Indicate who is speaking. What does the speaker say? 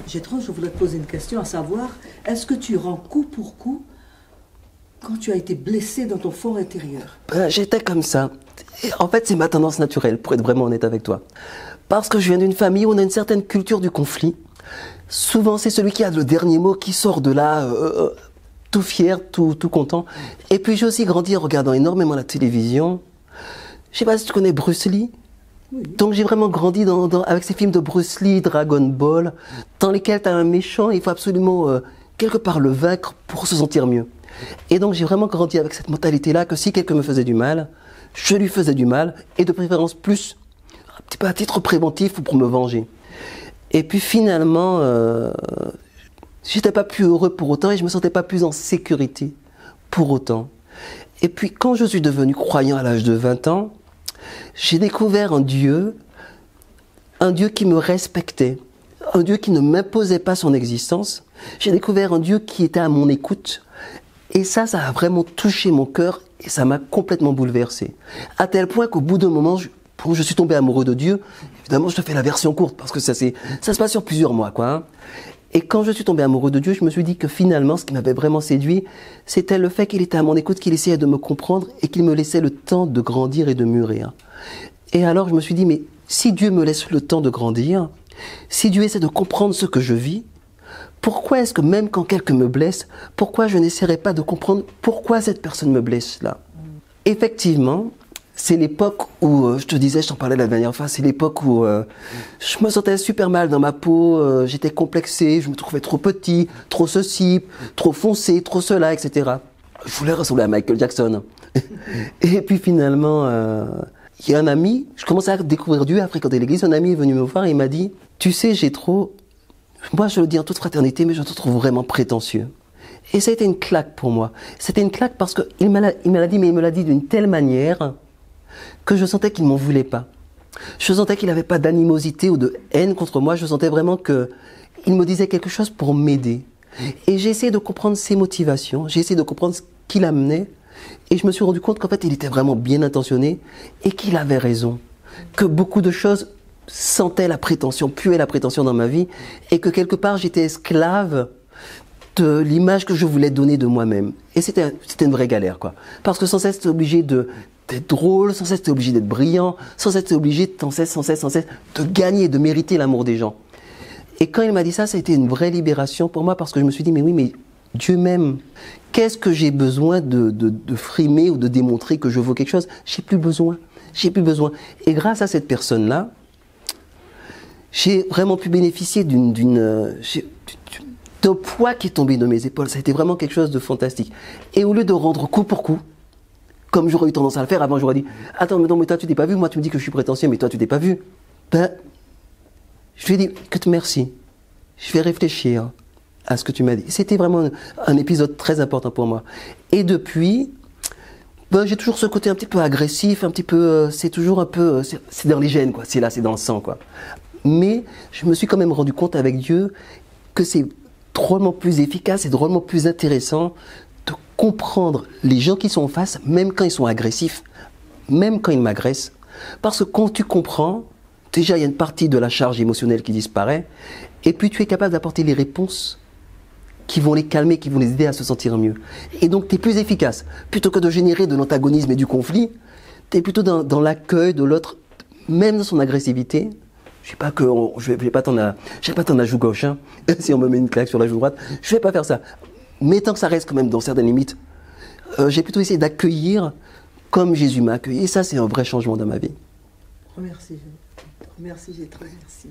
Speaker 1: Gétro, je voudrais te poser une question, à savoir, est-ce que tu rends coup pour coup quand tu as été blessé dans ton fort intérieur?
Speaker 2: J'étais comme ça. Et en fait, c'est ma tendance naturelle, pour être vraiment honnête avec toi. Parce que je viens d'une famille où on a une certaine culture du conflit. Souvent, c'est celui qui a le dernier mot qui sort de là, tout fier, tout content. Et puis, j'ai aussi grandi en regardant énormément la télévision. Je sais pas si tu connais Bruce Lee. Oui. Donc, j'ai vraiment grandi avec ces films de Bruce Lee, Dragon Ball, dans lesquels tu as un méchant, il faut absolument, quelque part, le vaincre pour se sentir mieux. Et donc, j'ai vraiment grandi avec cette mentalité-là que si quelqu'un me faisait du mal, je lui faisais du mal, et de préférence plus, un petit peu à titre préventif ou pour me venger. Et puis finalement, j'étais pas plus heureux pour autant et je me sentais pas plus en sécurité pour autant. Et puis quand je suis devenu croyant à l'âge de 20 ans, j'ai découvert un Dieu qui me respectait, un Dieu qui ne m'imposait pas son existence. J'ai découvert un Dieu qui était à mon écoute. Et ça a vraiment touché mon cœur et ça m'a complètement bouleversé. À tel point qu'au bout d'un moment, je suis tombé amoureux de Dieu. Évidemment, je te fais la version courte parce que ça se passe sur plusieurs mois, quoi. Hein. Et quand je suis tombé amoureux de Dieu, je me suis dit que finalement, ce qui m'avait vraiment séduit, c'était le fait qu'il était à mon écoute, qu'il essayait de me comprendre et qu'il me laissait le temps de grandir et de mûrir. Et alors, je me suis dit, mais si Dieu me laisse le temps de grandir, si Dieu essaie de comprendre ce que je vis, pourquoi est-ce que même quand quelqu'un me blesse, pourquoi je n'essaierai pas de comprendre pourquoi cette personne me blesse là? Effectivement, c'est l'époque où, je te disais, je t'en parlais la dernière fois, c'est l'époque où je me sentais super mal dans ma peau, j'étais complexé, je me trouvais trop petit, trop ceci, trop foncé, trop cela, etc. Je voulais ressembler à Michael Jackson. Et puis finalement, il y a un ami, je commençais à découvrir Dieu, à fréquenter l'église, un ami est venu me voir et il m'a dit, tu sais, moi je le dis en toute fraternité, mais je te trouve vraiment prétentieux. Et ça a été une claque pour moi. C'était une claque parce qu'il me l'a dit, mais il me l'a dit d'une telle manière que je sentais qu'il m'en voulait pas. Je sentais qu'il n'avait pas d'animosité ou de haine contre moi. Je sentais vraiment qu'il me disait quelque chose pour m'aider. Et j'ai essayé de comprendre ses motivations. J'ai essayé de comprendre ce qui l'amenait. Et je me suis rendu compte qu'en fait, il était vraiment bien intentionné et qu'il avait raison. Que beaucoup de choses sentaient la prétention, puaient la prétention dans ma vie. Et que quelque part, j'étais esclave de l'image que je voulais donner de moi-même. Et c'était une vraie galère, quoi. Parce que sans cesse, j'étais obligé d'être drôle, sans cesse, j'étais obligé d'être brillant, sans cesse, j'étais obligé sans cesse, de gagner, de mériter l'amour des gens. Et quand il m'a dit ça, ça a été une vraie libération pour moi parce que je me suis dit, mais oui, mais Dieu m'aime. Qu'est-ce que j'ai besoin de frimer ou de démontrer que je vaux quelque chose? J'ai plus besoin. J'ai plus besoin. Et grâce à cette personne-là, j'ai vraiment pu bénéficier d'un poids qui est tombé de mes épaules. Ça a été vraiment quelque chose de fantastique. Et au lieu de rendre coup pour coup, comme j'aurais eu tendance à le faire, avant j'aurais dit « Attends, mais non, mais toi tu t'es pas vu, moi tu me dis que je suis prétentieux, mais toi tu t'es pas vu. » Ben, je lui ai dit « Écoute, merci, je vais réfléchir à ce que tu m'as dit. » C'était vraiment un épisode très important pour moi. Et depuis, ben, j'ai toujours ce côté un petit peu agressif, un petit peu, c'est toujours un peu, c'est dans les gènes, quoi. C'est là, c'est dans le sang, quoi. Mais je me suis quand même rendu compte avec Dieu que c'est drôlement plus efficace et drôlement plus intéressant de comprendre les gens qui sont en face, même quand ils sont agressifs, même quand ils m'agressent. Parce que quand tu comprends, déjà il y a une partie de la charge émotionnelle qui disparaît, et puis tu es capable d'apporter les réponses qui vont les calmer, qui vont les aider à se sentir mieux. Et donc tu es plus efficace. Plutôt que de générer de l'antagonisme et du conflit, tu es plutôt dans l'accueil de l'autre, même dans son agressivité. Je vais pas t'en la joue gauche, hein. Si on me met une claque sur la joue droite, je vais pas faire ça. Mais tant que ça reste quand même dans certaines limites, j'ai plutôt essayé d'accueillir comme Jésus m'a accueilli. Et ça, c'est un vrai changement dans ma vie.
Speaker 1: Remercie, Gétro, merci.